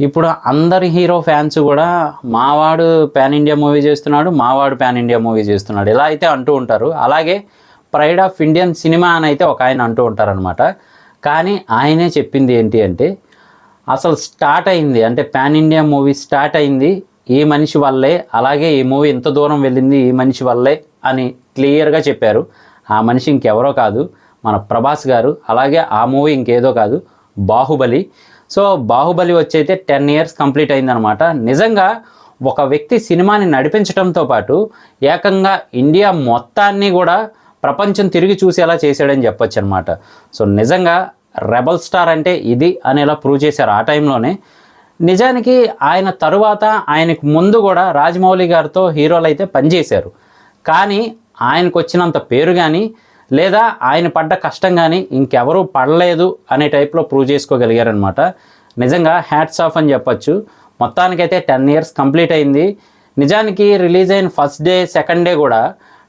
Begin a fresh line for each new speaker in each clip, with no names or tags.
ఇప్పుడు అందరి hero fans కూడా మావాడు పాన్ ఇండియా మూవీ చేస్తున్నాడు, మావాడు పాన్ ఇండియా మూవీ చేస్తున్నాడు ఇలా అయితే అంటూ ఉంటారు. అలాగే ప్రైడ్ ఆఫ్ ఇండియన్ సినిమా అని అయితే ఒక ఆయన అంటూ ఉంటారనమాట. కానీ ఆయనే చెప్పింది ఏంటి అంటే అసలు స్టార్ట్ అయింది అంటే పాన్ ఇండియా మూవీ స్టార్ట్ అయింది ఈ మనిషి వల్లే, అలాగే ఈ మూవీ ఇంత దూరం వెళ్ళింది ఈ మనిషి వల్లే అని క్లియర్గా చెప్పారు. ఆ మనిషి ఇంకెవరో కాదు మన ప్రభాస్ గారు. అలాగే ఆ మూవీ ఇంకేదో కాదు, బాహుబలి. సో బాహుబలి వచ్చైతే 10 years కంప్లీట్ అయిందనమాట. నిజంగా ఒక వ్యక్తి సినిమాని నడిపించడంతో పాటు ఏకంగా ఇండియా మొత్తాన్ని కూడా ప్రపంచం తిరిగి చూసేలా చేశాడని చెప్పొచ్చు అనమాట. సో నిజంగా రెబల్ స్టార్ అంటే ఇది అనేలా ప్రూవ్ చేశారు ఆ టైంలోనే. నిజానికి ఆయన తరువాత ఆయనకు ముందు కూడా రాజమౌళి గారితో హీరోలు అయితే పనిచేశారు. కానీ ఆయనకు వచ్చినంత పేరు కానీ లేదా ఆయన పడ్డ కష్టం కానీ ఇంకెవరూ పడలేదు అనే టైప్లో ప్రూవ్ చేసుకోగలిగారనమాట. నిజంగా హ్యాట్స్ ఆఫ్ అని చెప్పచ్చు. మొత్తానికైతే 10 years కంప్లీట్ అయింది. నిజానికి రిలీజ్ అయిన ఫస్ట్ డే సెకండ్ డే కూడా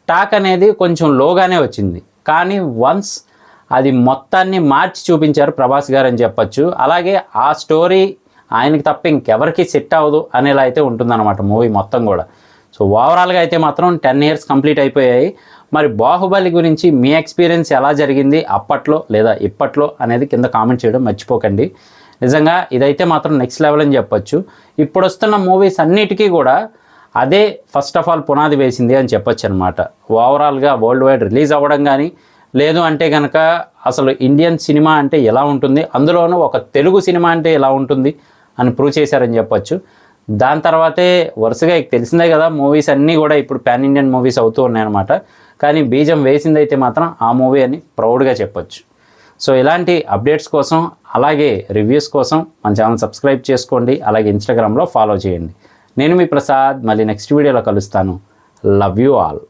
టాక్ అనేది కొంచెం లోగానే వచ్చింది. కానీ వన్స్ అది మొత్తాన్ని మార్చి చూపించారు ప్రభాస్ గారు అని చెప్పచ్చు. అలాగే ఆ స్టోరీ ఆయనకి తప్ప ఇంకెవరికి సెట్ అవ్వదు అనేలా అయితే ఉంటుందన్నమాట మూవీ మొత్తం కూడా. సో ఓవరాల్గా అయితే మాత్రం 10 years కంప్లీట్ అయిపోయాయి. మరి బాహుబలి గురించి మీ ఎక్స్పీరియన్స్ ఎలా జరిగింది అప్పట్లో లేదా ఇప్పట్లో అనేది కింద కామెంట్ చేయడం మర్చిపోకండి. నిజంగా ఇదైతే మాత్రం నెక్స్ట్ లెవెల్ అని చెప్పొచ్చు. ఇప్పుడు వస్తున్న మూవీస్ అన్నిటికీ కూడా అదే ఫస్ట్ ఆఫ్ ఆల్ పునాది వేసింది అని చెప్పొచ్చు అనమాట. ఓవరాల్గా వరల్డ్ వైడ్ రిలీజ్ అవ్వడం కానీ లేదు అంటే కనుక అసలు ఇండియన్ సినిమా అంటే ఎలా ఉంటుంది, అందులోనూ ఒక తెలుగు సినిమా అంటే ఎలా ఉంటుంది అని ప్రూవ్ చేశారని చెప్పొచ్చు. దాని తర్వాతే వరుసగా తెలిసిందే కదా మూవీస్ అన్నీ కూడా ఇప్పుడు పాన్ ఇండియన్ మూవీస్ అవుతూ ఉన్నాయన్నమాట. కానీ బీజం వేసిందైతే మాత్రం ఆ మూవీ అని ప్రౌడ్గా చెప్పొచ్చు. సో ఇలాంటి అప్డేట్స్ కోసం అలాగే రివ్యూస్ కోసం మన ఛానల్ సబ్స్క్రైబ్ చేసుకోండి. అలాగే ఇన్స్టాగ్రామ్లో ఫాలో చేయండి. నేను మీ ప్రసాద్. మళ్ళీ నెక్స్ట్ వీడియోలో కలుస్తాను. Love you all.